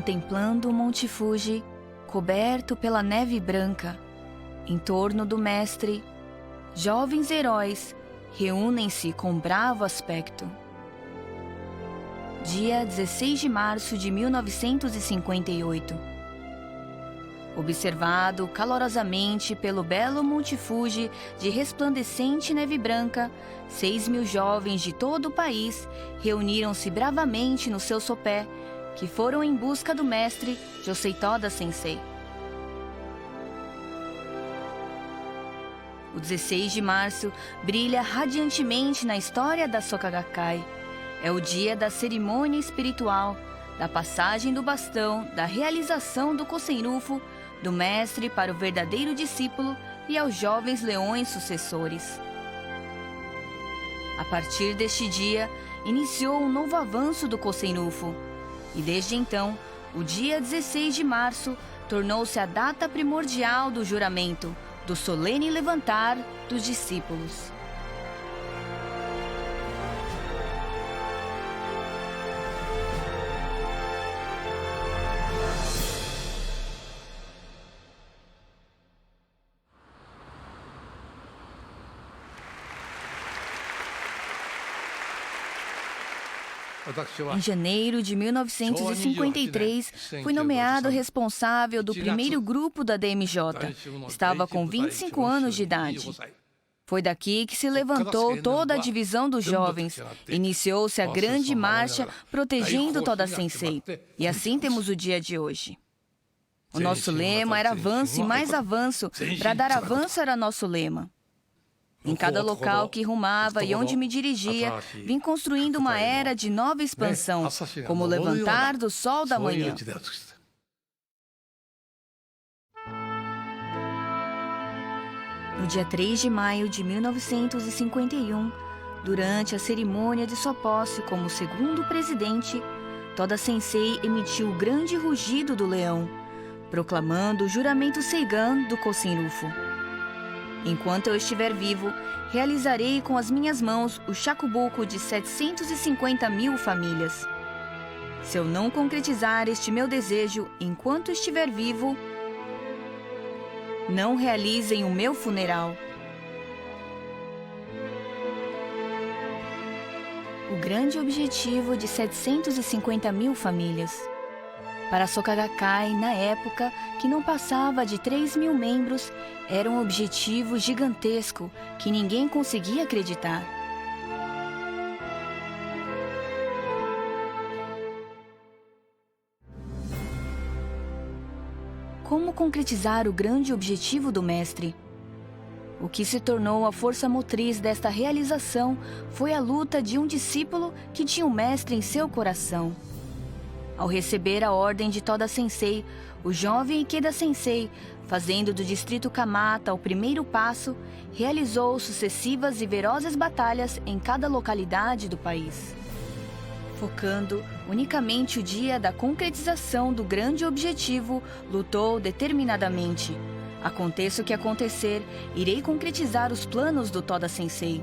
contemplando o Monte Fuji, coberto pela neve branca. Em torno do mestre, jovens heróis reúnem-se com bravo aspecto. Dia 16 de março de 1958. Observado calorosamente pelo belo Monte Fuji de resplandecente neve branca, 6.000 jovens de todo o país reuniram-se bravamente no seu sopé, que foram em busca do mestre Josei Toda Sensei. O 16 de março brilha radiantemente na história da Soka Gakkai. É o dia da cerimônia espiritual, da passagem do bastão, da realização do Kosen-rufu, do mestre para o verdadeiro discípulo e aos jovens leões sucessores. A partir deste dia, iniciou um novo avanço do Kosen-rufu, e desde então, o dia 16 de março tornou-se a data primordial do juramento, do solene levantar dos discípulos. Em janeiro de 1953, fui nomeado responsável do primeiro grupo da DMJ. Estava com 25 anos de idade. Foi daqui que se levantou toda a divisão dos jovens. Iniciou-se a grande marcha protegendo Toda Sensei. E assim temos o dia de hoje. O nosso lema era avanço e mais avanço. Para dar avanço era nosso lema. Em cada local que rumava e onde me dirigia, vim construindo uma era de nova expansão, como o levantar do sol da manhã. No dia 3 de maio de 1951, durante a cerimônia de sua posse como segundo presidente, Toda Sensei emitiu o grande rugido do leão, proclamando o juramento Seigan do Kosen-rufu. Enquanto eu estiver vivo, realizarei com as minhas mãos o shakubuku de 750.000 famílias. Se eu não concretizar este meu desejo enquanto estiver vivo, não realizem o meu funeral. O grande objetivo de 750.000 famílias. Para a Soka Gakkai, na época, que não passava de 3.000 membros, era um objetivo gigantesco que ninguém conseguia acreditar. Como concretizar o grande objetivo do mestre? O que se tornou a força motriz desta realização foi a luta de um discípulo que tinha o mestre em seu coração. Ao receber a ordem de Toda Sensei, o jovem Ikeda Sensei, fazendo do distrito Kamata o primeiro passo, realizou sucessivas e velozes batalhas em cada localidade do país. Focando unicamente o dia da concretização do grande objetivo, lutou determinadamente. Aconteça o que acontecer, irei concretizar os planos do Toda Sensei.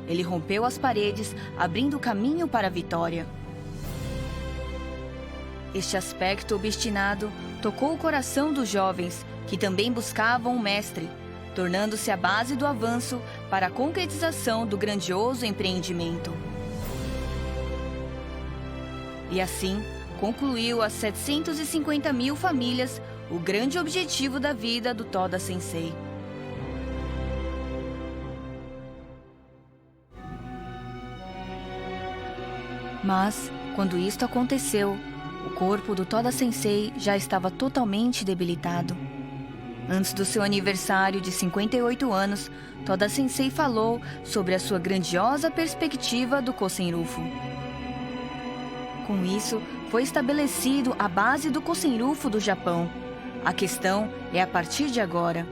Ele rompeu as paredes, abrindo caminho para a vitória. Este aspecto obstinado tocou o coração dos jovens, que também buscavam o mestre, tornando-se a base do avanço para a concretização do grandioso empreendimento. E assim, concluiu as 750.000 famílias o grande objetivo da vida do Toda Sensei. Mas, quando isto aconteceu, o corpo do Toda Sensei já estava totalmente debilitado. Antes do seu aniversário de 58 anos, Toda Sensei falou sobre a sua grandiosa perspectiva do Kosen-rufu. Com isso, foi estabelecido a base do Kosen-rufu do Japão. A questão é a partir de agora.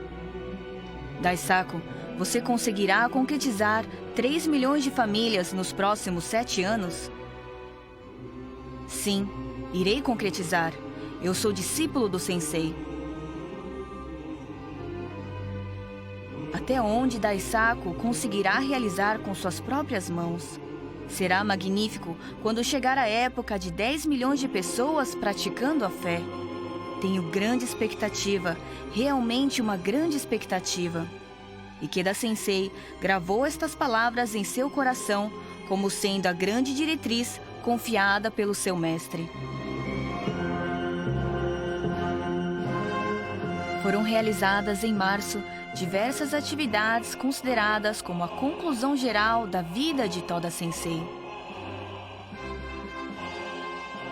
Daisaku, você conseguirá concretizar 3 milhões de famílias nos próximos 7 anos? Sim, irei concretizar. Eu sou discípulo do Sensei. Até onde Daisaku conseguirá realizar com suas próprias mãos? Será magnífico quando chegar a época de 10 milhões de pessoas praticando a fé. Tenho grande expectativa, realmente uma grande expectativa. Ikeda Sensei gravou estas palavras em seu coração como sendo a grande diretriz confiada pelo seu mestre. Foram realizadas em março diversas atividades consideradas como a conclusão geral da vida de Toda Sensei.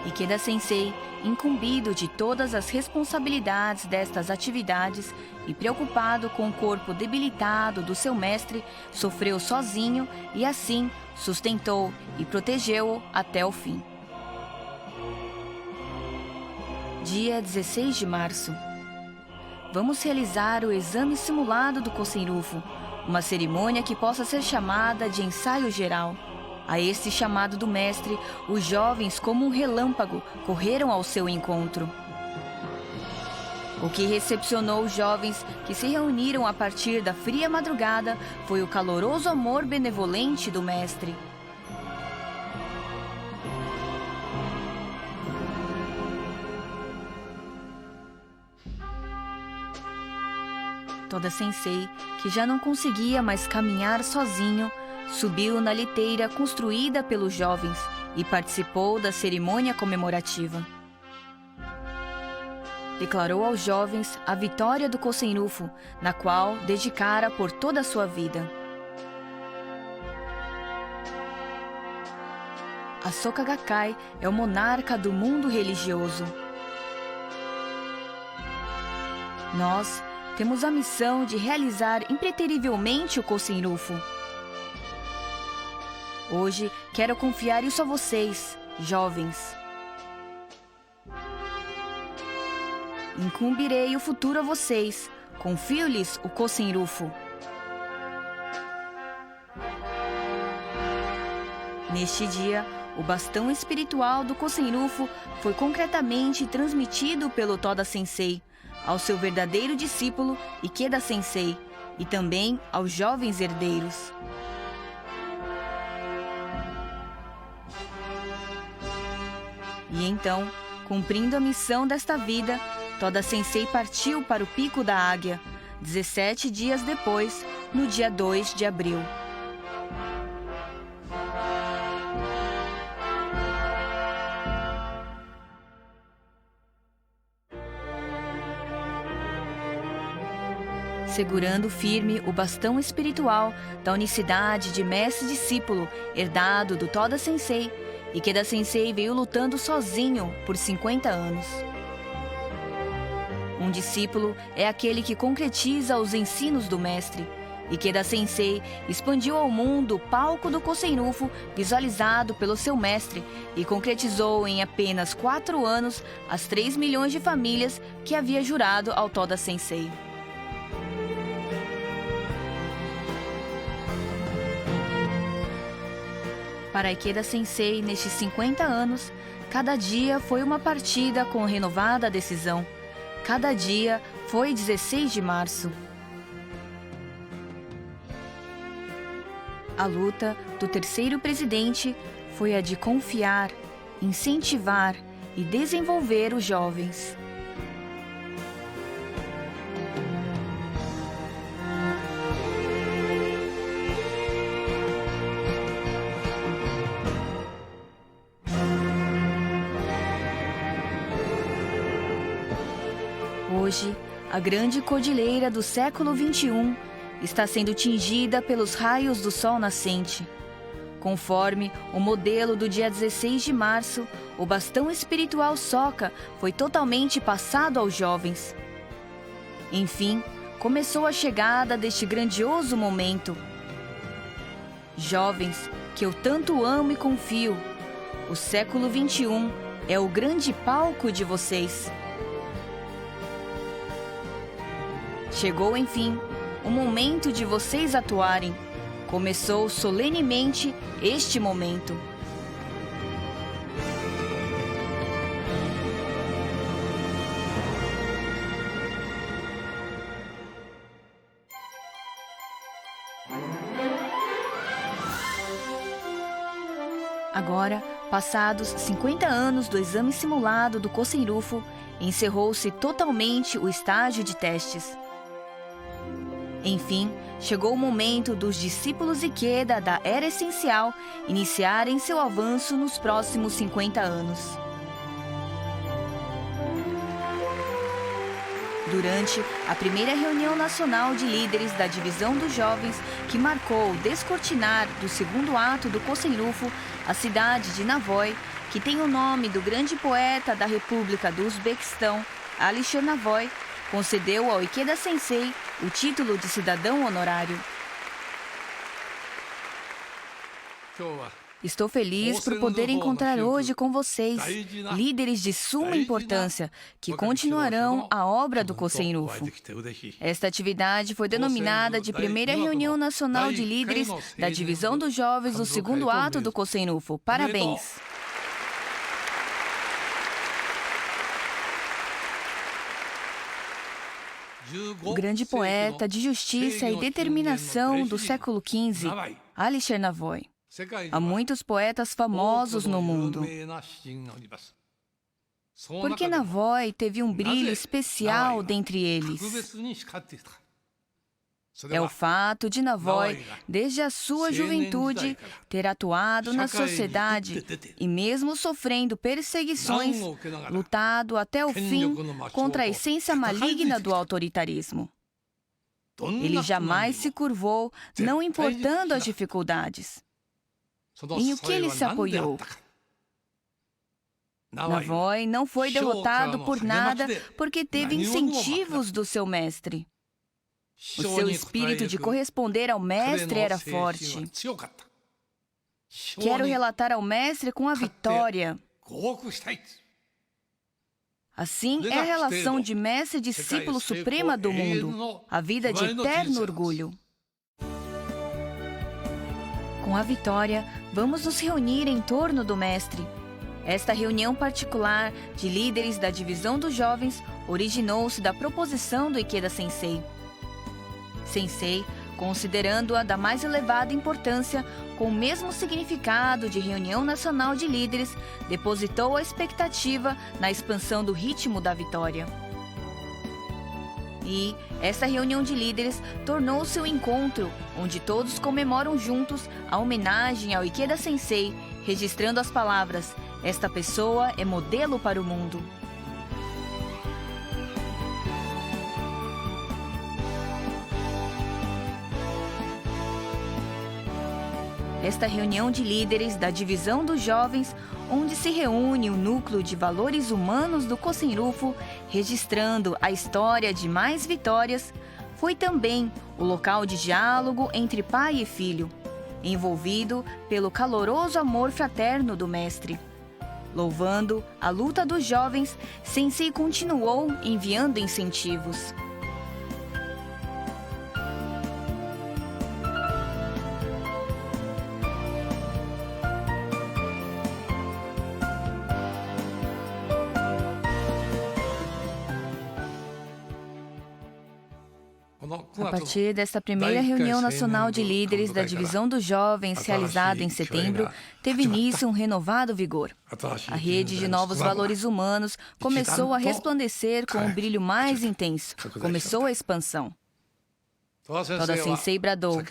Ikeda Sensei, incumbido de todas as responsabilidades destas atividades e preocupado com o corpo debilitado do seu mestre, sofreu sozinho e assim sustentou e protegeu-o até o fim. Dia 16 de março. Vamos realizar o exame simulado do Kosen-rufu, uma cerimônia que possa ser chamada de ensaio geral. A este chamado do mestre, os jovens, como um relâmpago, correram ao seu encontro. O que recepcionou os jovens que se reuniram a partir da fria madrugada foi o caloroso amor benevolente do mestre. Toda Sensei, que já não conseguia mais caminhar sozinho, subiu na liteira construída pelos jovens e participou da cerimônia comemorativa. Declarou aos jovens a vitória do Kosen-rufu, na qual dedicara por toda a sua vida. A Soka Gakkai é o monarca do mundo religioso. Nós temos a missão de realizar impreterivelmente o Kosen-rufu. Hoje, quero confiar isso a vocês, jovens. Incumbirei o futuro a vocês. Confio-lhes o Kosen-rufu. Neste dia, o bastão espiritual do Kosen-rufu foi concretamente transmitido pelo Toda Sensei ao seu verdadeiro discípulo Ikeda Sensei e também aos jovens herdeiros. E então, cumprindo a missão desta vida, Toda Sensei partiu para o Pico da Águia, 17 dias depois, no dia 2 de abril. Segurando firme o bastão espiritual da unicidade de mestre e discípulo herdado do Toda Sensei, Ikeda Sensei veio lutando sozinho por 50 anos. Um discípulo é aquele que concretiza os ensinos do mestre. Ikeda Sensei expandiu ao mundo o palco do Kosen-rufu visualizado pelo seu mestre e concretizou em apenas 4 anos as 3 milhões de famílias que havia jurado ao Toda Sensei. Para Ikeda Sensei, nestes 50 anos, cada dia foi uma partida com renovada decisão. Cada dia foi 16 de março. A luta do terceiro presidente foi a de confiar, incentivar e desenvolver os jovens. Hoje, a grande cordilheira do século XXI está sendo tingida pelos raios do sol nascente. Conforme o modelo do dia 16 de março, o bastão espiritual Soka foi totalmente passado aos jovens. Enfim, começou a chegada deste grandioso momento. Jovens, que eu tanto amo e confio, o século XXI é o grande palco de vocês. Chegou, enfim, o momento de vocês atuarem. Começou solenemente este momento. Agora, passados 50 anos do exame simulado do Kosen-Rufu, encerrou-se totalmente o estágio de testes. Enfim, chegou o momento dos discípulos Ikeda da Era Essencial iniciarem seu avanço nos próximos 50 anos. Durante a primeira reunião nacional de líderes da Divisão dos Jovens, que marcou o descortinar do segundo ato do Kosen-Rufu, a cidade de Navoi, que tem o nome do grande poeta da República do Uzbequistão, Alisher Navoi, concedeu ao Ikeda Sensei o título de cidadão honorário. Estou feliz por poder encontrar hoje com vocês, líderes de suma importância, que continuarão a obra do Kosen-Rufu. Esta atividade foi denominada de Primeira Reunião Nacional de Líderes da Divisão dos Jovens do segundo ato do Kosen-Rufu. Parabéns! O grande poeta de justiça e determinação do século XV, Alisher Navoi. Há muitos poetas famosos no mundo. Porque Navoi teve um brilho especial dentre eles. É o fato de Navoi, desde a sua juventude, ter atuado na sociedade e, mesmo sofrendo perseguições, lutado até o fim contra a essência maligna do autoritarismo. Ele jamais se curvou, não importando as dificuldades. Em o que ele se apoiou? Navoi não foi derrotado por nada porque teve incentivos do seu mestre. O seu espírito de corresponder ao mestre era forte. Quero relatar ao mestre com a vitória. Assim é a relação de mestre e discípulo suprema do mundo, a vida de eterno orgulho. Com a vitória, vamos nos reunir em torno do mestre. Esta reunião particular de líderes da Divisão dos Jovens originou-se da proposição do Ikeda Sensei. Sensei, considerando-a da mais elevada importância, com o mesmo significado de reunião nacional de líderes, depositou a expectativa na expansão do ritmo da vitória. E essa reunião de líderes tornou-se um encontro onde todos comemoram juntos a homenagem ao Ikeda Sensei, registrando as palavras: "Esta pessoa é modelo para o mundo." Esta reunião de líderes da Divisão dos Jovens, onde se reúne o núcleo de valores humanos do Kosen-Rufu, registrando a história de mais vitórias, foi também o local de diálogo entre pai e filho, envolvido pelo caloroso amor fraterno do mestre. Louvando a luta dos jovens, Sensei continuou enviando incentivos. A partir desta primeira reunião nacional de líderes da Divisão dos Jovens, realizada em setembro, teve início um renovado vigor. A rede de novos valores humanos começou a resplandecer com um brilho mais intenso. Começou a expansão. Toda Sensei bradou: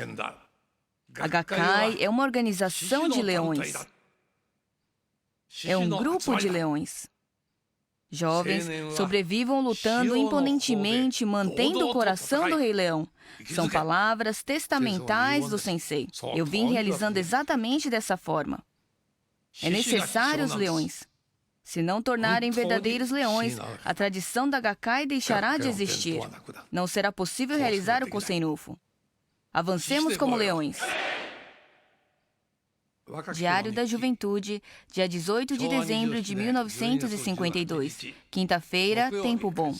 "A Gakkai é uma organização de leões. É um grupo de leões. Jovens sobrevivam lutando imponentemente, mantendo o coração do Rei Leão." São palavras testamentais do Sensei. Eu vim realizando exatamente dessa forma. É necessário os leões. Se não tornarem verdadeiros leões, a tradição da Gakkai deixará de existir. Não será possível realizar o Kosen-Rufu. Avancemos como leões. Diário da Juventude, dia 18 de dezembro de 1952. Quinta-feira, tempo bom.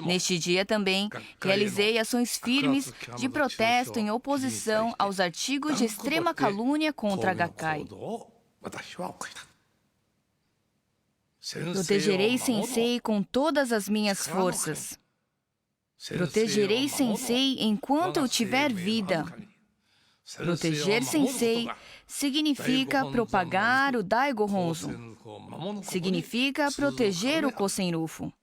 Neste dia também, realizei ações firmes de protesto em oposição aos artigos de extrema calúnia contra a Gakkai. Protegerei Sensei com todas as minhas forças. Protegerei Sensei enquanto eu tiver vida. Proteger Sensei significa propagar o Daigo Honzo. Significa proteger o Kosen-Rufu.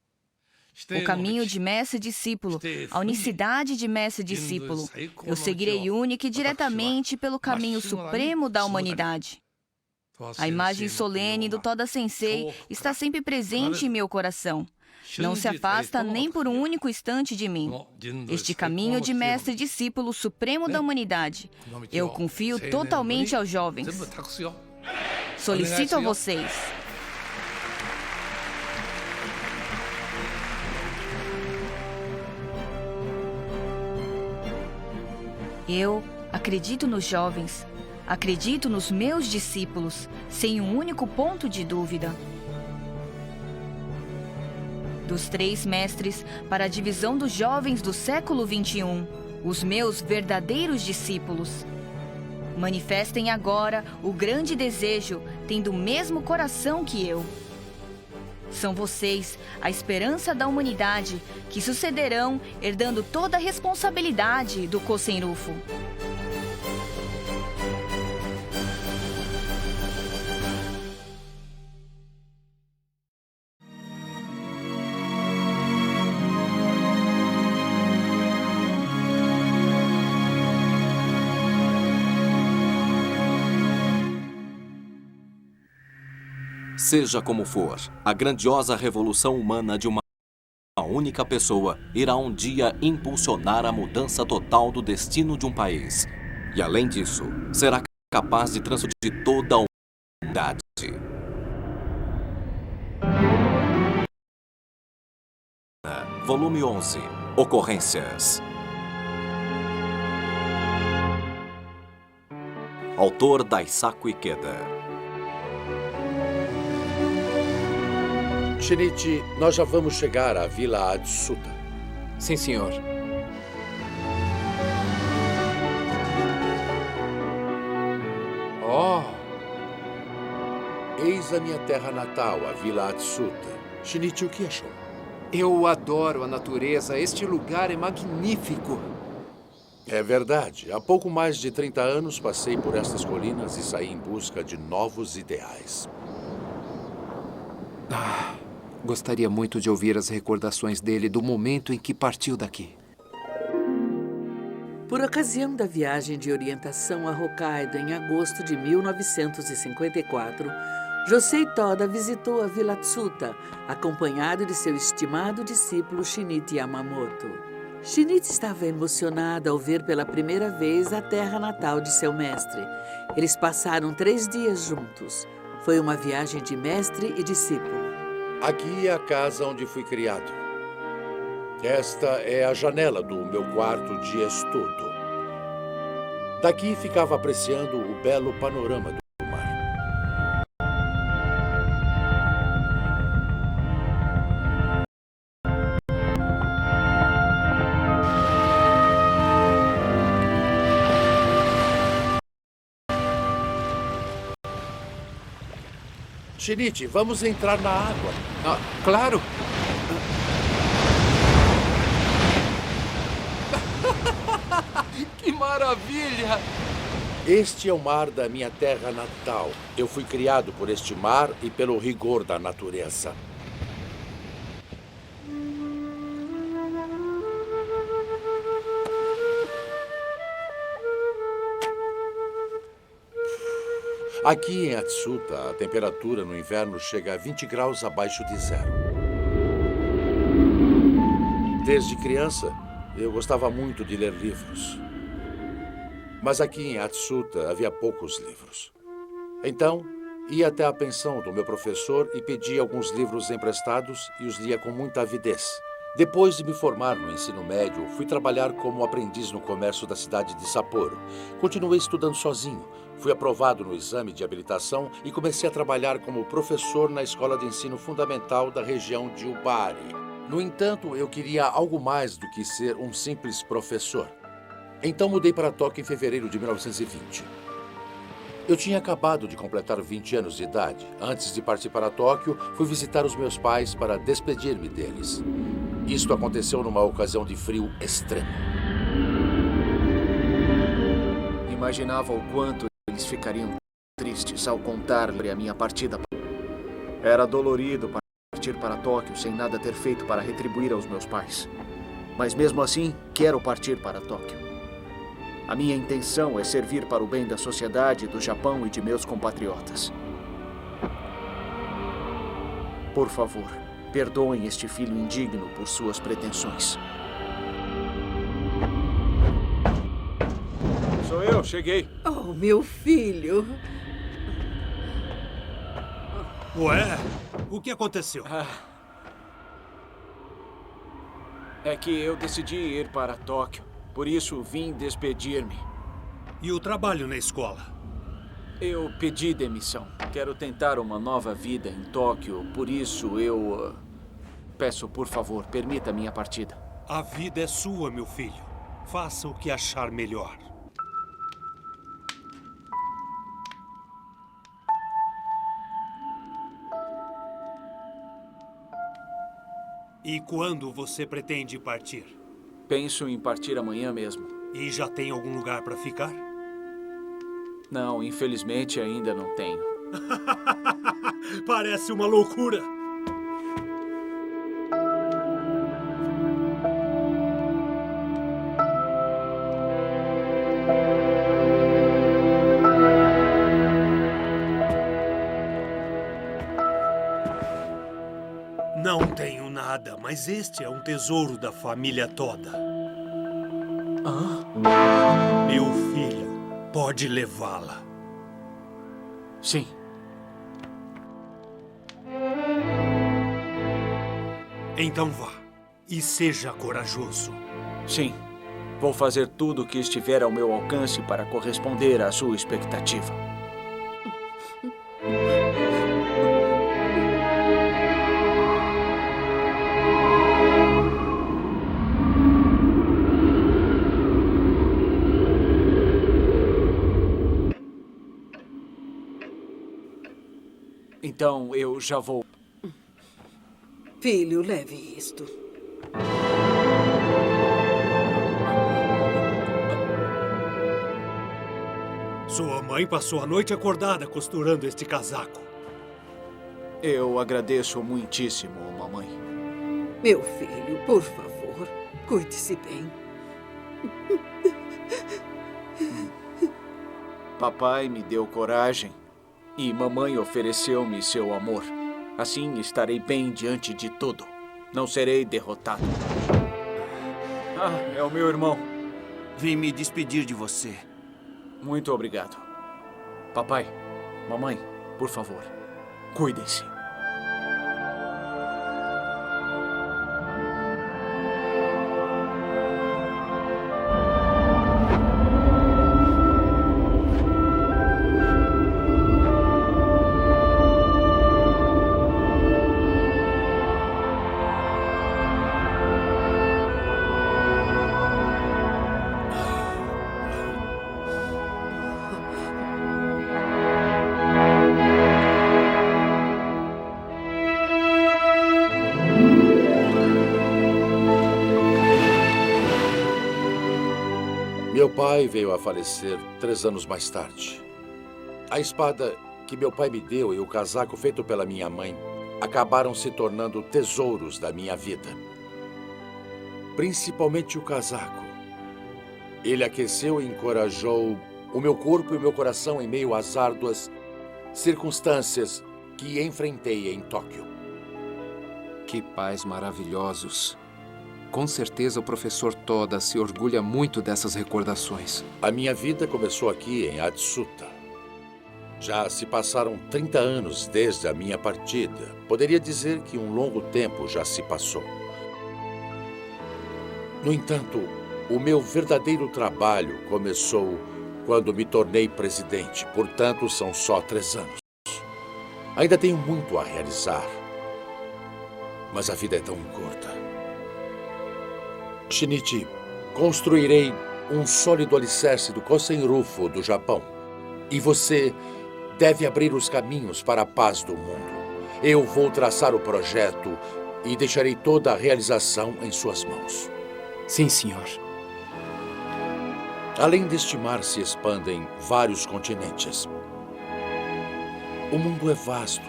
O caminho de mestre-discípulo, a unicidade de mestre-discípulo. Eu seguirei única e diretamente pelo caminho supremo da humanidade. A imagem solene do Toda Sensei está sempre presente em meu coração. Não se afasta nem por um único instante de mim. Este caminho de mestre-discípulo supremo da humanidade, eu confio totalmente aos jovens. Solicito a vocês. Eu acredito nos jovens, acredito nos meus discípulos, sem um único ponto de dúvida. Dos 3 mestres para a divisão dos jovens do século XXI, os meus verdadeiros discípulos. Manifestem agora o grande desejo, tendo o mesmo coração que eu. São vocês, a esperança da humanidade, que sucederão herdando toda a responsabilidade do Kosen-Rufu. Seja como for, a grandiosa revolução humana de uma única pessoa irá um dia impulsionar a mudança total do destino de um país. E além disso, será capaz de transformar toda a humanidade. Volume 11. Ocorrências. Autor Daisaku Ikeda. Shinichi, nós já vamos chegar à Vila Atsuta. Sim, senhor. Oh! Eis a minha terra natal, a Vila Atsuta. Shinichi, o que achou? Eu adoro a natureza. Este lugar é magnífico. É verdade. Há pouco mais de 30 anos passei por estas colinas e saí em busca de novos ideais. Gostaria muito de ouvir as recordações dele do momento em que partiu daqui. Por ocasião da viagem de orientação a Hokkaido em agosto de 1954, Josei Toda visitou a Vila Atsuta, acompanhado de seu estimado discípulo Shinichi Yamamoto. Shinichi estava emocionado ao ver pela primeira vez a terra natal de seu mestre. Eles passaram 3 dias juntos. Foi uma viagem de mestre e discípulo. Aqui é a casa onde fui criado. Esta é a janela do meu quarto de estudo. Daqui ficava apreciando o belo panorama do mar. Shinichi, vamos entrar na água. Claro! Que maravilha! Este é o mar da minha terra natal. Eu fui criado por este mar e pelo rigor da natureza. Aqui em Atsuta, a temperatura no inverno chega a 20 graus abaixo de zero. Desde criança, eu gostava muito de ler livros. Mas aqui em Atsuta havia poucos livros. Então, ia até a pensão do meu professor e pedia alguns livros emprestados e os lia com muita avidez. Depois de me formar no ensino médio, fui trabalhar como aprendiz no comércio da cidade de Sapporo. Continuei estudando sozinho. Fui aprovado no exame de habilitação e comecei a trabalhar como professor na escola de ensino fundamental da região de Ubari. No entanto, eu queria algo mais do que ser um simples professor. Então mudei para Tóquio em fevereiro de 1920. Eu tinha acabado de completar 20 anos de idade. Antes de partir para Tóquio, fui visitar os meus pais para despedir-me deles. Isto aconteceu numa ocasião de frio extremo. Em imaginava o quanto eles ficariam tristes ao contar-lhe a minha partida. Era dolorido partir para Tóquio sem nada ter feito para retribuir aos meus pais. Mas mesmo assim, quero partir para Tóquio. A minha intenção é servir para o bem da sociedade, do Japão e de meus compatriotas. Por favor, perdoem este filho indigno por suas pretensões. Sou eu, cheguei. Oh, meu filho. Ué, o que aconteceu? É que eu decidi ir para Tóquio. Por isso, vim despedir-me. E o trabalho na escola? Eu pedi demissão. Quero tentar uma nova vida em Tóquio. Por isso, eu peço, por favor, permita a minha partida. A vida é sua, meu filho. Faça o que achar melhor. E quando você pretende partir? Penso em partir amanhã mesmo. E já tem algum lugar para ficar? Não, infelizmente ainda não tenho. Parece uma loucura. Não tenho nada, mas este é um tesouro da família toda. Meu filho, pode levá-la. Sim. Então vá. E seja corajoso. Sim. Vou fazer tudo o que estiver ao meu alcance para corresponder à sua expectativa. Então, eu já vou. Filho, leve isto. Sua mãe passou a noite acordada costurando este casaco. Eu agradeço muitíssimo, mamãe. Meu filho, por favor, cuide-se bem. Papai me deu coragem e mamãe ofereceu-me seu amor. Assim estarei bem diante de tudo. Não serei derrotado. É o meu irmão. Vim me despedir de você. Muito obrigado. Papai, mamãe, por favor, cuidem-se. Meu pai veio a falecer 3 anos mais tarde. A espada que meu pai me deu e o casaco feito pela minha mãe acabaram se tornando tesouros da minha vida. Principalmente o casaco. Ele aqueceu e encorajou o meu corpo e o meu coração em meio às árduas circunstâncias que enfrentei em Tóquio. Que pais maravilhosos. Com certeza o professor Toda se orgulha muito dessas recordações. A minha vida começou aqui em Atsuta. Já se passaram 30 anos desde a minha partida. Poderia dizer que um longo tempo já se passou. No entanto, o meu verdadeiro trabalho começou quando me tornei presidente. Portanto, são só 3 anos. Ainda tenho muito a realizar. Mas a vida é tão curta. Shinichi, construirei um sólido alicerce do Kosen-rufu do Japão. E você deve abrir os caminhos para a paz do mundo. Eu vou traçar o projeto e deixarei toda a realização em suas mãos. Sim, senhor. Além deste mar se expandem vários continentes. O mundo é vasto.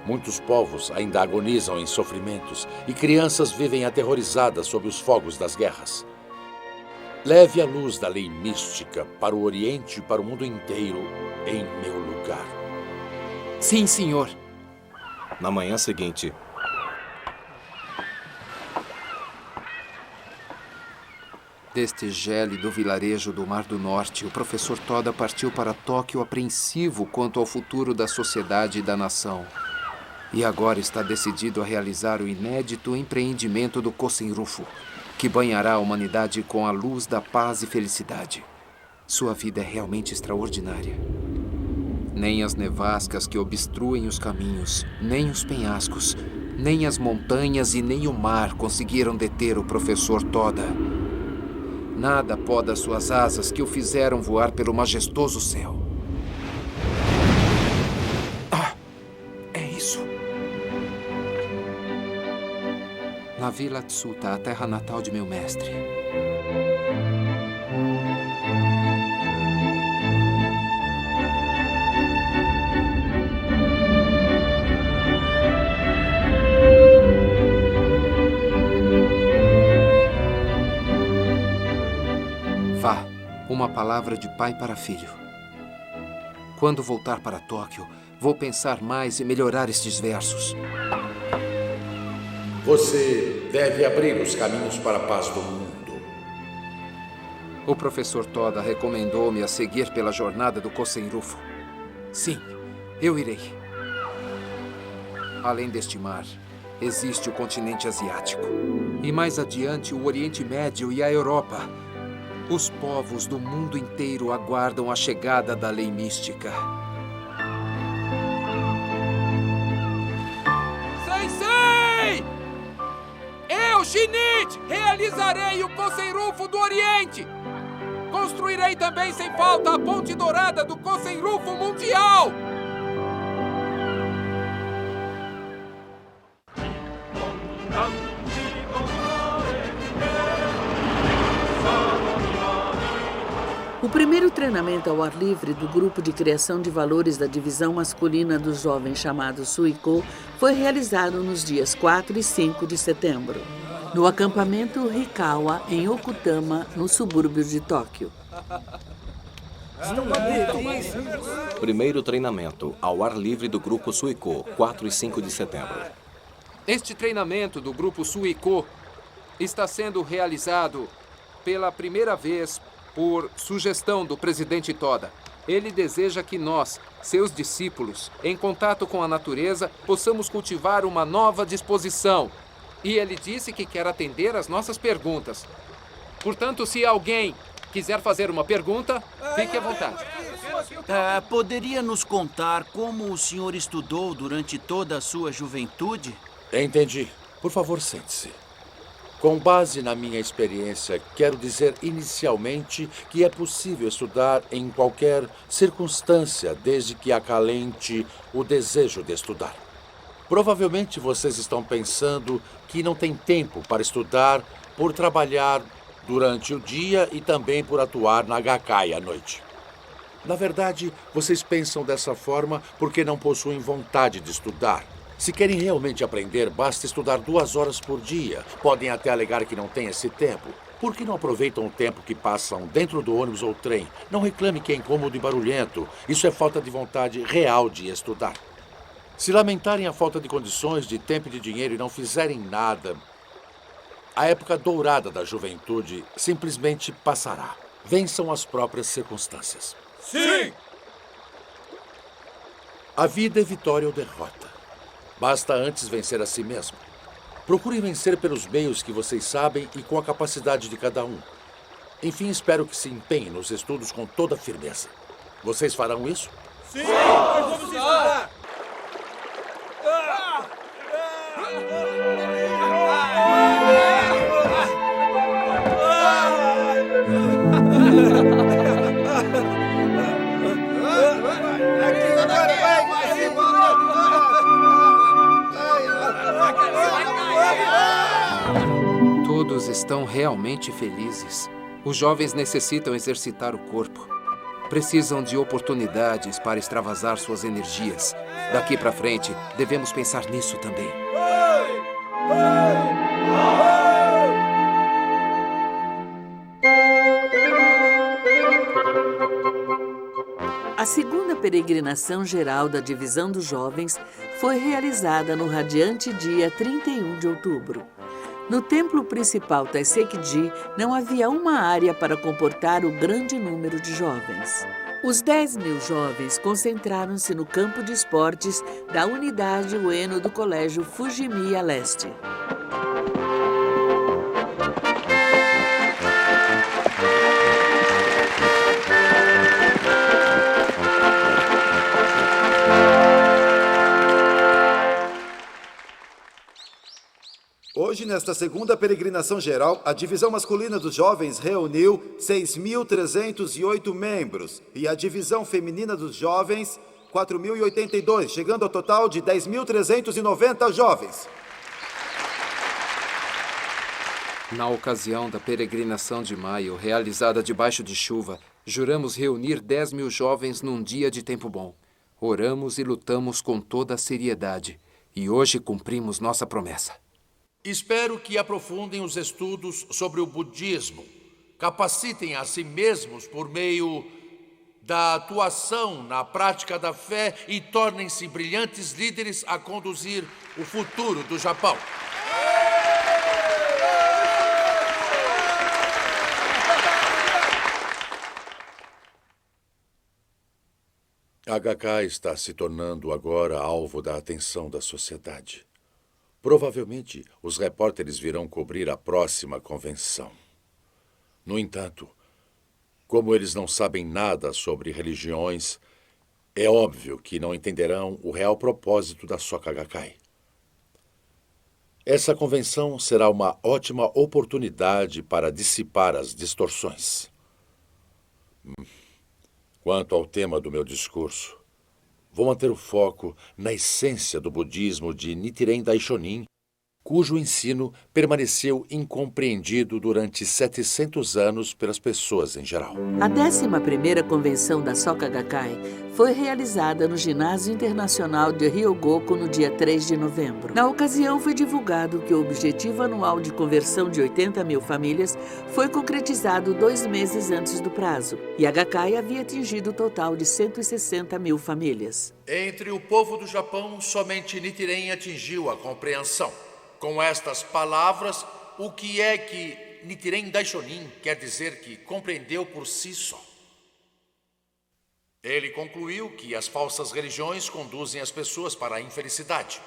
Muitos povos ainda agonizam em sofrimentos e crianças vivem aterrorizadas sob os fogos das guerras. Leve a luz da lei mística para o Oriente e para o mundo inteiro em meu lugar. Sim, senhor. Na manhã seguinte, Deste gélido vilarejo do Mar do Norte, o professor Toda partiu para Tóquio apreensivo quanto ao futuro da sociedade e da nação. E agora está decidido a realizar o inédito empreendimento do Kosen-Rufu, que banhará a humanidade com a luz da paz e felicidade. Sua vida é realmente extraordinária. Nem as nevascas que obstruem os caminhos, nem os penhascos, nem as montanhas e nem o mar conseguiram deter o professor Toda. Nada poda suas asas que o fizeram voar pelo majestoso céu. Ah, é isso. Na Vila Tsuta, a terra natal de meu mestre. Vá, uma palavra de pai para filho. Quando voltar para Tóquio, vou pensar mais e melhorar estes versos. Você deve abrir os caminhos para a paz do mundo. O professor Toda recomendou-me a seguir pela jornada do Kosen-Rufu. Sim, eu irei. Além deste mar, existe o continente asiático. E mais adiante, o Oriente Médio e a Europa. Os povos do mundo inteiro aguardam a chegada da lei mística. Sensei! Eu, Shinichi, realizarei o Kosen-Rufu do Oriente! Construirei também sem falta a ponte dourada do Kosen-Rufu mundial! O primeiro treinamento ao ar livre do grupo de criação de valores da divisão masculina dos jovens chamados Suiko foi realizado nos dias 4 e 5 de setembro, no acampamento Hikawa, em Okutama, no subúrbio de Tóquio. primeiro treinamento ao ar livre do Grupo Suiko, 4 e 5 de setembro. Este treinamento do Grupo Suiko está sendo realizado pela primeira vez por sugestão do presidente Toda. Ele deseja que nós, seus discípulos, em contato com a natureza, possamos cultivar uma nova disposição. E ele disse que quer atender às nossas perguntas. Portanto, se alguém quiser fazer uma pergunta, fique à vontade. Poderia nos contar como o senhor estudou durante toda a sua juventude? Entendi. Por favor, sente-se. Com base na minha experiência, quero dizer inicialmente que é possível estudar em qualquer circunstância, desde que acalente o desejo de estudar. Provavelmente vocês estão pensando que não tem tempo para estudar por trabalhar durante o dia e também por atuar na Gakkai à noite. Na verdade, vocês pensam dessa forma porque não possuem vontade de estudar. Se querem realmente aprender, basta estudar 2 horas por dia. Podem até alegar que não têm esse tempo. Por que não aproveitam o tempo que passam dentro do ônibus ou trem? Não reclame que é incômodo e barulhento. Isso é falta de vontade real de estudar. Se lamentarem a falta de condições, de tempo e de dinheiro e não fizerem nada, a época dourada da juventude simplesmente passará. Vençam as próprias circunstâncias. Sim! A vida é vitória ou derrota. Basta antes vencer a si mesmo. Procurem vencer pelos meios que vocês sabem e com a capacidade de cada um. Enfim, espero que se empenhem nos estudos com toda firmeza. Vocês farão isso? Sim! Nós vamos estudar! Todos estão realmente felizes. Os jovens necessitam exercitar o corpo. Precisam de oportunidades para extravasar suas energias. Daqui para frente, devemos pensar nisso também. A segunda peregrinação geral da Divisão dos Jovens foi realizada no radiante dia 31 de outubro. No templo principal Taisekji não havia uma área para comportar o grande número de jovens. Os 10.000 jovens concentraram-se no campo de esportes da unidade Ueno do Colégio Fujimiya Leste. Hoje, nesta segunda peregrinação geral, a divisão masculina dos jovens reuniu 6.308 membros e a divisão feminina dos jovens 4.082, chegando ao total de 10.390 jovens. Na ocasião da peregrinação de maio, realizada debaixo de chuva, juramos reunir 10.000 jovens num dia de tempo bom. Oramos e lutamos com toda a seriedade. E hoje cumprimos nossa promessa. Espero que aprofundem os estudos sobre o budismo, capacitem a si mesmos por meio da atuação na prática da fé e tornem-se brilhantes líderes a conduzir o futuro do Japão. A HK está se tornando agora alvo da atenção da sociedade. Provavelmente, os repórteres virão cobrir a próxima convenção. No entanto, como eles não sabem nada sobre religiões, é óbvio que não entenderão o real propósito da Soka Gakkai. Essa convenção será uma ótima oportunidade para dissipar as distorções. Quanto ao tema do meu discurso, vou manter o foco na essência do budismo de Nichiren Daishonin, cujo ensino permaneceu incompreendido durante 700 anos pelas pessoas em geral. A 11ª convenção da Soka Gakkai foi realizada no Ginásio Internacional de Ryogoku no dia 3 de novembro. Na ocasião, foi divulgado que o objetivo anual de conversão de 80.000 famílias foi concretizado 2 meses antes do prazo, e a Gakkai havia atingido o total de 160.000 famílias. Entre o povo do Japão, somente Nichiren atingiu a compreensão. Com estas palavras, o que é que Nichiren Daishonin quer dizer que compreendeu por si só? Ele concluiu que as falsas religiões conduzem as pessoas para a infelicidade.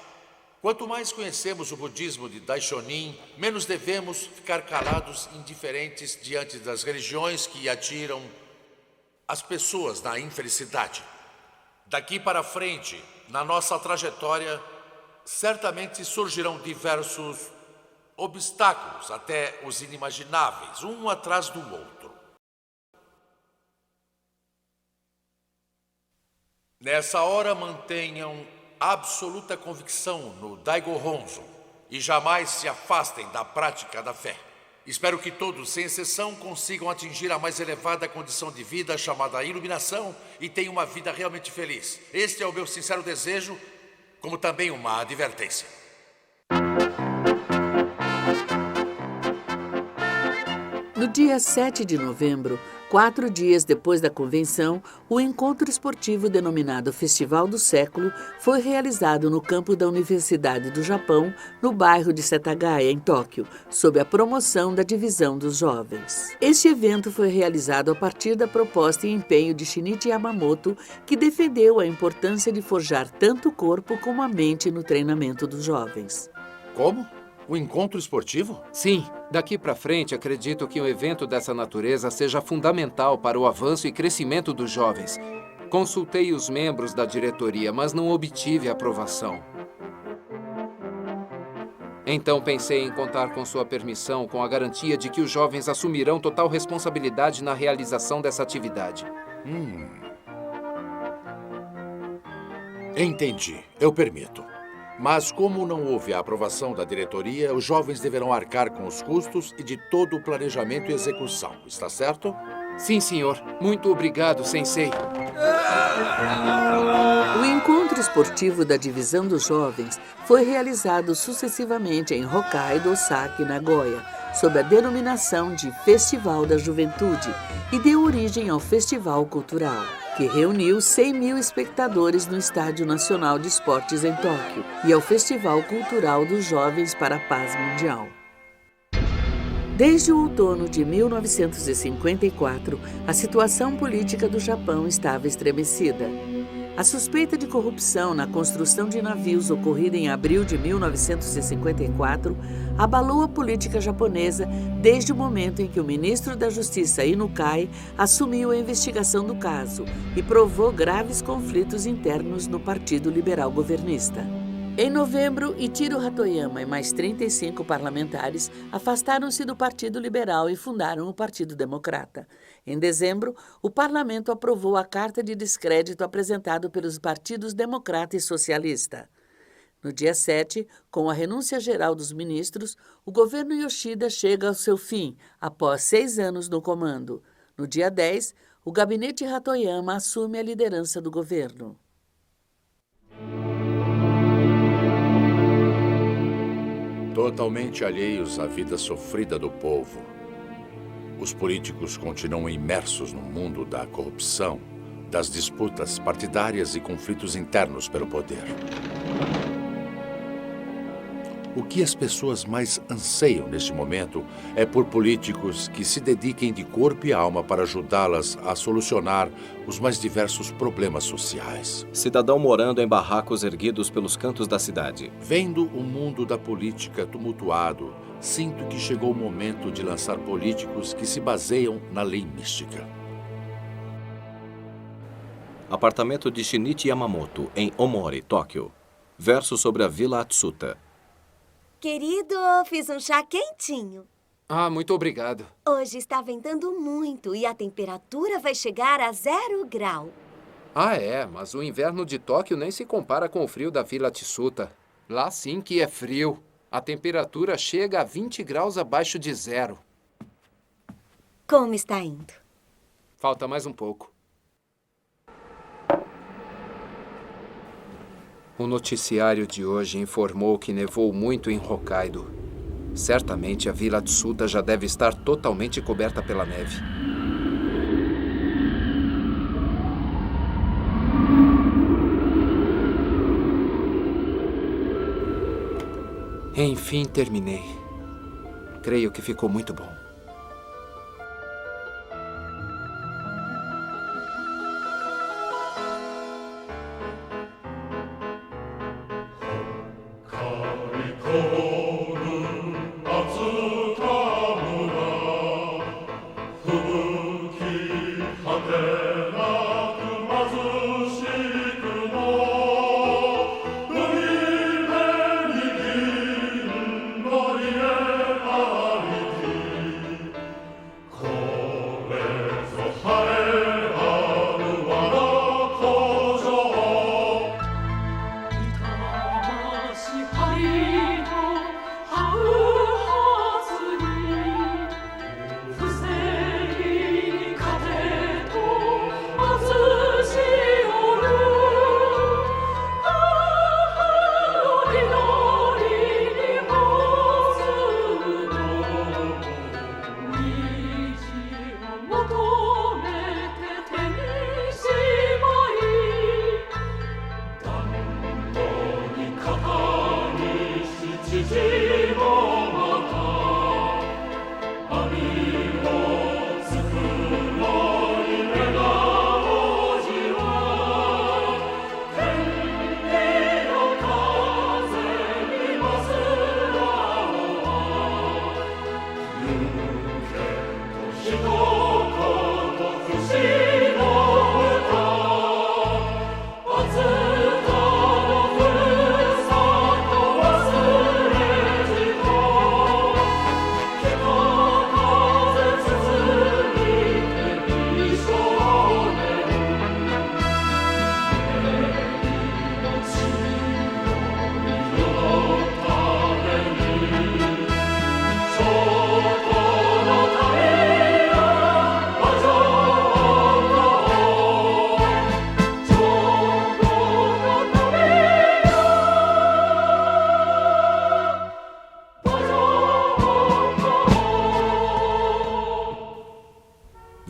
Quanto mais conhecemos o budismo de Daishonin, menos devemos ficar calados e indiferentes diante das religiões que atiram as pessoas na infelicidade. Daqui para frente, na nossa trajetória, certamente surgirão diversos obstáculos, até os inimagináveis, um atrás do outro. Nessa hora, mantenham absoluta convicção no Daigo Honzo e jamais se afastem da prática da fé. Espero que todos, sem exceção, consigam atingir a mais elevada condição de vida chamada iluminação e tenham uma vida realmente feliz. Este é o meu sincero desejo, como também uma advertência. No dia 7 de novembro, 4 dias depois da convenção, o encontro esportivo denominado Festival do Século foi realizado no campo da Universidade do Japão, no bairro de Setagaya, em Tóquio, sob a promoção da Divisão dos Jovens. Este evento foi realizado a partir da proposta e empenho de Shinichi Yamamoto, que defendeu a importância de forjar tanto o corpo como a mente no treinamento dos jovens. Como? O encontro esportivo? Sim, daqui para frente acredito que um evento dessa natureza seja fundamental para o avanço e crescimento dos jovens. Consultei os membros da diretoria, mas não obtive aprovação. Então pensei em contar com sua permissão, com a garantia de que os jovens assumirão total responsabilidade na realização dessa atividade. Entendi. Eu permito. Mas como não houve a aprovação da diretoria, os jovens deverão arcar com os custos e de todo o planejamento e execução. Está certo? Sim, senhor. Muito obrigado, sensei. O encontro esportivo da divisão dos jovens foi realizado sucessivamente em Hokkaido, Osaka e Nagoya, sob a denominação de Festival da Juventude, e deu origem ao Festival Cultural, que reuniu 100 mil espectadores no Estádio Nacional de Esportes em Tóquio, e ao Festival Cultural dos Jovens para a Paz Mundial. Desde o outono de 1954, a situação política do Japão estava estremecida. A suspeita de corrupção na construção de navios ocorrida em abril de 1954 abalou a política japonesa desde o momento em que o ministro da Justiça Inukai assumiu a investigação do caso e provou graves conflitos internos no Partido Liberal Governista. Em novembro, Ichiro Hatoyama e mais 35 parlamentares afastaram-se do Partido Liberal e fundaram o Partido Democrata. Em dezembro, o parlamento aprovou a carta de descrédito apresentada pelos partidos Democrata e Socialista. No dia 7, com a renúncia geral dos ministros, o governo Yoshida chega ao seu fim, após 6 anos no comando. No dia 10, o gabinete Hatoyama assume a liderança do governo. Totalmente alheios à vida sofrida do povo, os políticos continuam imersos no mundo da corrupção, das disputas partidárias e conflitos internos pelo poder. O que as pessoas mais anseiam neste momento é por políticos que se dediquem de corpo e alma para ajudá-las a solucionar os mais diversos problemas sociais. Cidadão morando em barracos erguidos pelos cantos da cidade. Vendo o mundo da política tumultuado, sinto que chegou o momento de lançar políticos que se baseiam na lei mística. Apartamento de Shinichi Yamamoto, em Omori, Tóquio. Verso sobre a Vila Atsuta. Querido, fiz um chá quentinho. Ah, muito obrigado. Hoje está ventando muito e a temperatura vai chegar a 0 grau. Ah, é, mas o inverno de Tóquio nem se compara com o frio da Vila Atsuta. Lá sim que é frio. A temperatura chega a 20 graus abaixo de 0. Como está indo? Falta mais um pouco. O noticiário de hoje informou que nevou muito em Hokkaido. Certamente a Vila Atsuta já deve estar totalmente coberta pela neve. Enfim, terminei. Creio que ficou muito bom.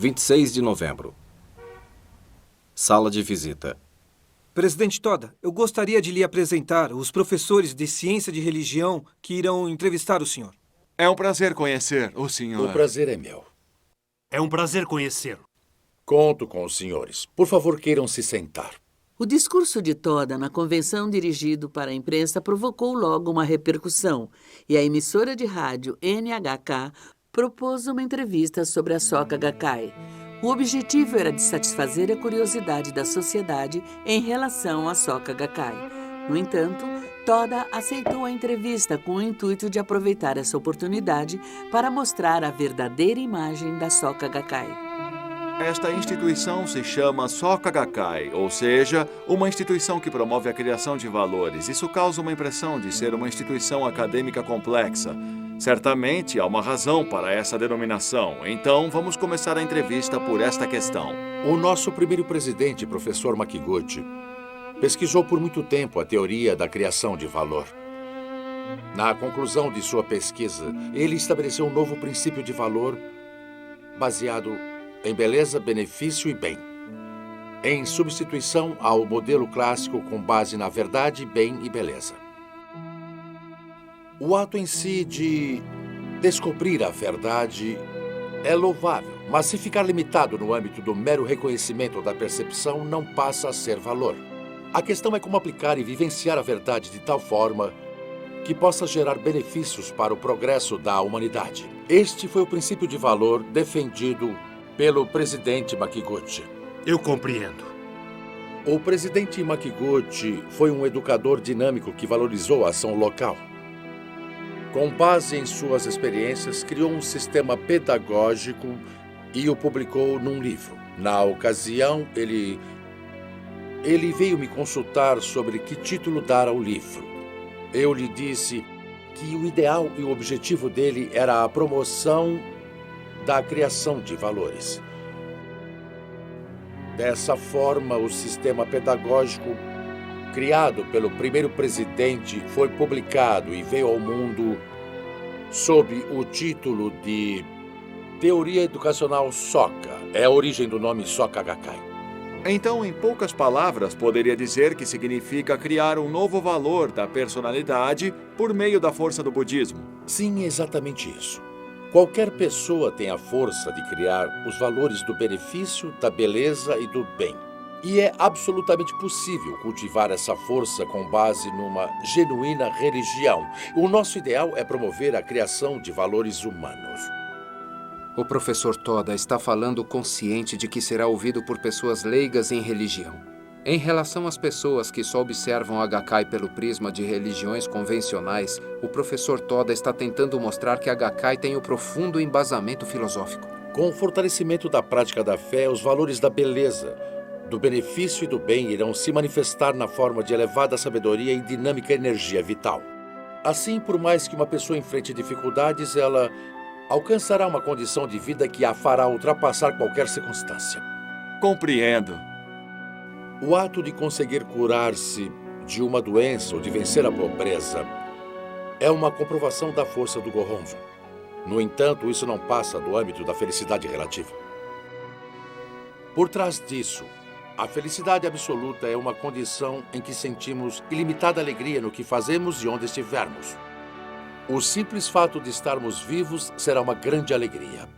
26 de novembro. Sala de visita. Presidente Toda, eu gostaria de lhe apresentar os professores de ciência de religião que irão entrevistar o senhor. É um prazer conhecer o senhor. O prazer é meu. É um prazer conhecê-lo. Conto com os senhores. Por favor, queiram se sentar. O discurso de Toda na convenção dirigido para a imprensa provocou logo uma repercussão e a emissora de rádio NHK propôs uma entrevista sobre a Soka Gakkai. O objetivo era de satisfazer a curiosidade da sociedade em relação à Soka Gakkai. No entanto, Toda aceitou a entrevista com o intuito de aproveitar essa oportunidade para mostrar a verdadeira imagem da Soka Gakkai. Esta instituição se chama Soka Gakkai, ou seja, uma instituição que promove a criação de valores. Isso causa uma impressão de ser uma instituição acadêmica complexa. Certamente há uma razão para essa denominação, então vamos começar a entrevista por esta questão. O nosso primeiro presidente, professor Makiguchi, pesquisou por muito tempo a teoria da criação de valor. Na conclusão de sua pesquisa, ele estabeleceu um novo princípio de valor baseado em beleza, benefício e bem, em substituição ao modelo clássico com base na verdade, bem e beleza. O ato em si de descobrir a verdade é louvável, mas se ficar limitado no âmbito do mero reconhecimento da percepção, não passa a ser valor. A questão é como aplicar e vivenciar a verdade de tal forma que possa gerar benefícios para o progresso da humanidade. Este foi o princípio de valor defendido pelo presidente Makiguchi. Eu compreendo. O presidente Makiguchi foi um educador dinâmico que valorizou a ação local. Com base em suas experiências, criou um sistema pedagógico e o publicou num livro. Na ocasião, ele veio me consultar sobre que título dar ao livro. Eu lhe disse que o ideal e o objetivo dele era a promoção da criação de valores. Dessa forma, o sistema pedagógico criado pelo primeiro presidente foi publicado e veio ao mundo sob o título de Teoria Educacional Soka. É a origem do nome Soka Gakkai. Então, em poucas palavras, poderia dizer que significa criar um novo valor da personalidade por meio da força do budismo. Sim, é exatamente isso. Qualquer pessoa tem a força de criar os valores do benefício, da beleza e do bem. E é absolutamente possível cultivar essa força com base numa genuína religião. O nosso ideal é promover a criação de valores humanos. O professor Toda está falando consciente de que será ouvido por pessoas leigas em religião. Em relação às pessoas que só observam a Gakkai pelo prisma de religiões convencionais, o professor Toda está tentando mostrar que a Gakkai tem um profundo embasamento filosófico. Com o fortalecimento da prática da fé, os valores da beleza, do benefício e do bem irão se manifestar na forma de elevada sabedoria e dinâmica energia vital. Assim, por mais que uma pessoa enfrente dificuldades, ela alcançará uma condição de vida que a fará ultrapassar qualquer circunstância. Compreendo. O ato de conseguir curar-se de uma doença ou de vencer a pobreza é uma comprovação da força do Gohonzon. No entanto, isso não passa do âmbito da felicidade relativa. Por trás disso, a felicidade absoluta é uma condição em que sentimos ilimitada alegria no que fazemos e onde estivermos. O simples fato de estarmos vivos será uma grande alegria.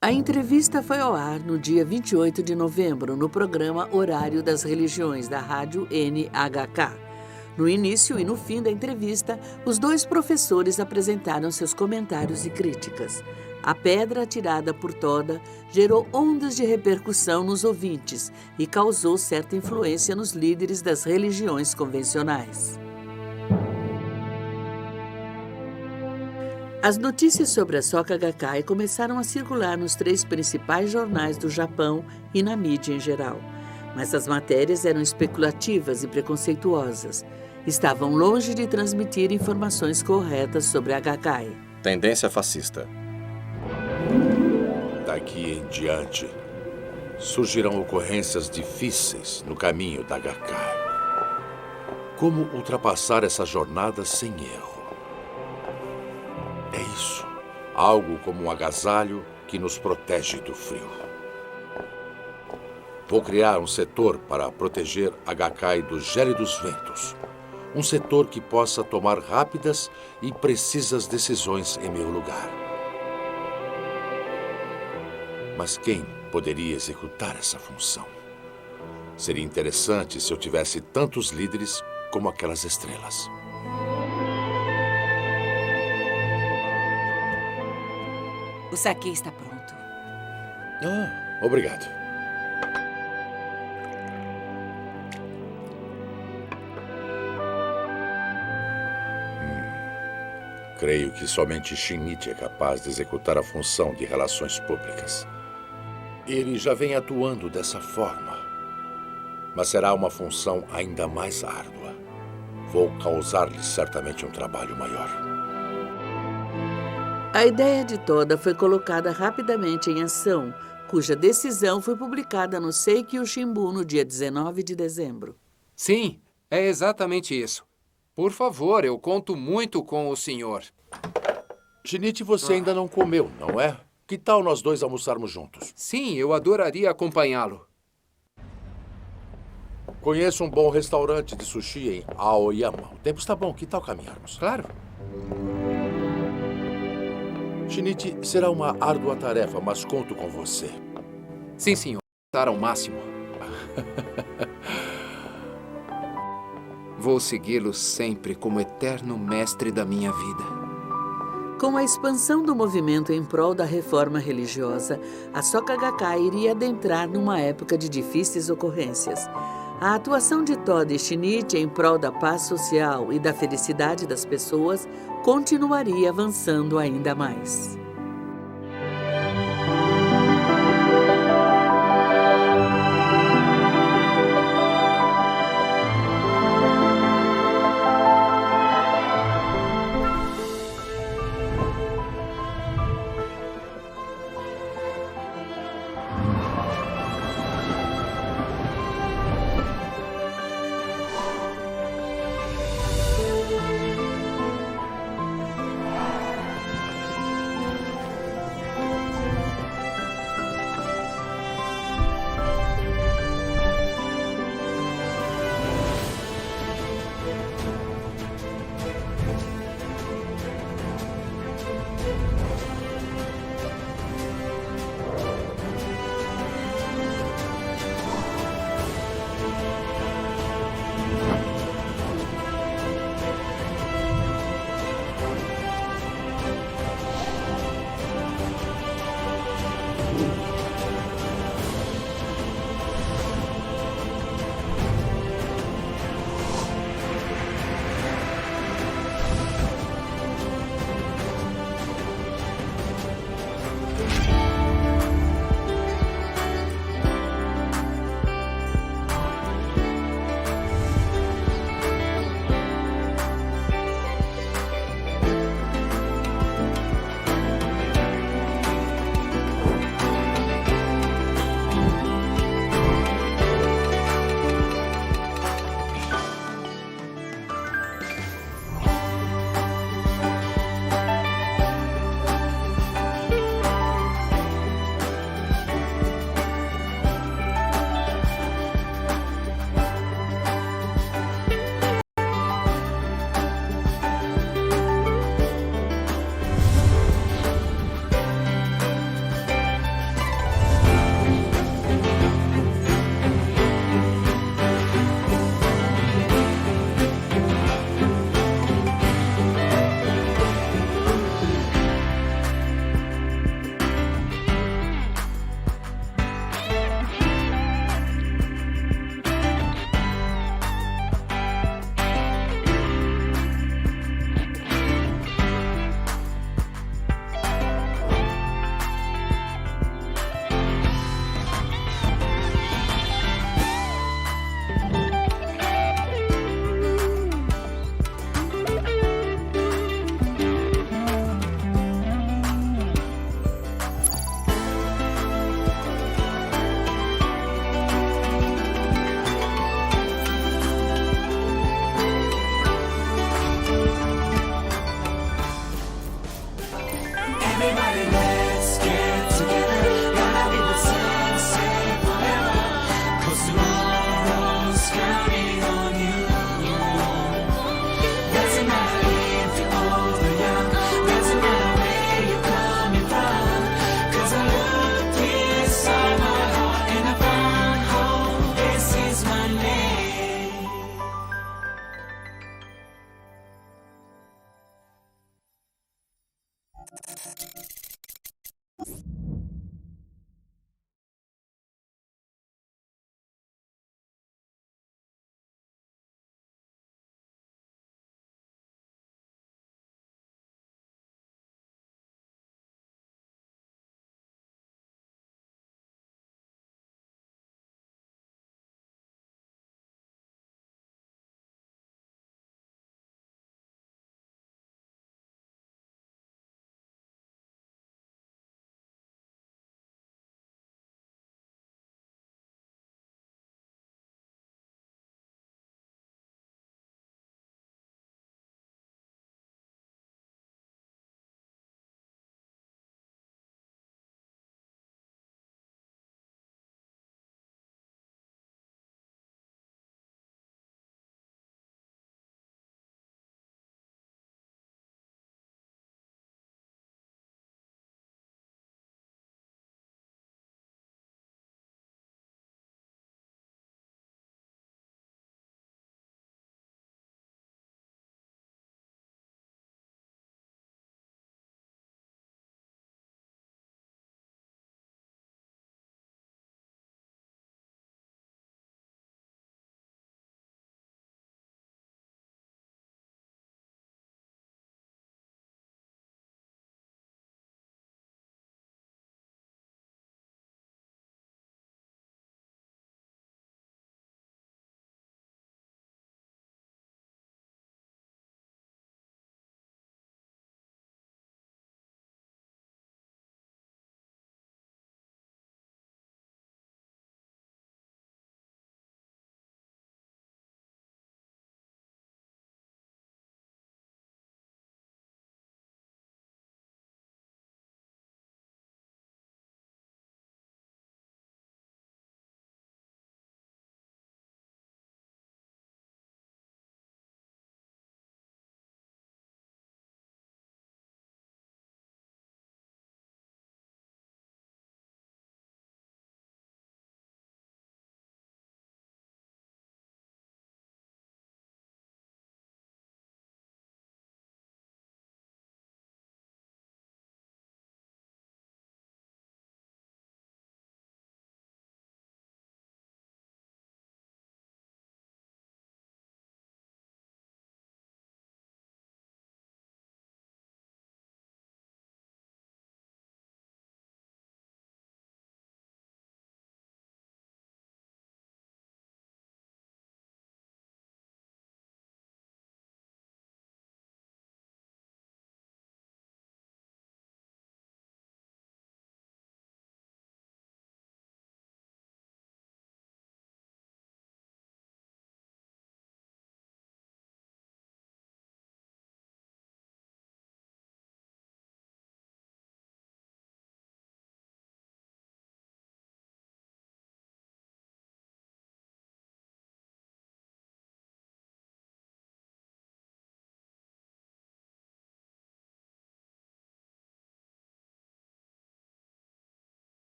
A entrevista foi ao ar no dia 28 de novembro, no programa Horário das Religiões, da rádio NHK. No início e no fim da entrevista, os dois professores apresentaram seus comentários e críticas. A pedra atirada por Toda gerou ondas de repercussão nos ouvintes e causou certa influência nos líderes das religiões convencionais. As notícias sobre a Soka Gakkai começaram a circular nos 3 principais jornais do Japão e na mídia em geral. Mas as matérias eram especulativas e preconceituosas. Estavam longe de transmitir informações corretas sobre a Gakkai. Tendência fascista. Daqui em diante, surgirão ocorrências difíceis no caminho da Gakkai. Como ultrapassar essa jornada sem erro? É isso. Algo como um agasalho que nos protege do frio. Vou criar um setor para proteger Agakai dos gélidos ventos. Um setor que possa tomar rápidas e precisas decisões em meu lugar. Mas quem poderia executar essa função? Seria interessante se eu tivesse tantos líderes como aquelas estrelas. O saquê está pronto. Obrigado. Creio que somente Shinichi é capaz de executar a função de relações públicas. Ele já vem atuando dessa forma. Mas será uma função ainda mais árdua. Vou causar-lhe certamente um trabalho maior. A ideia de Toda foi colocada rapidamente em ação, cuja decisão foi publicada no Seikyo Shimbun no dia 19 de dezembro. Sim, é exatamente isso. Por favor, eu conto muito com o senhor. Shinichi, você ainda não comeu, não é? Que tal nós dois almoçarmos juntos? Sim, eu adoraria acompanhá-lo. Conheço um bom restaurante de sushi em Aoyama. O tempo está bom, que tal caminharmos? Claro. Shinichi, será uma árdua tarefa, mas conto com você. Sim, senhor. Estar ao máximo. Vou segui-lo sempre como eterno mestre da minha vida. Com a expansão do movimento em prol da reforma religiosa, a Soka Gakkai iria adentrar numa época de difíceis ocorrências. A atuação de Toda e Shinichi em prol da paz social e da felicidade das pessoas continuaria avançando ainda mais.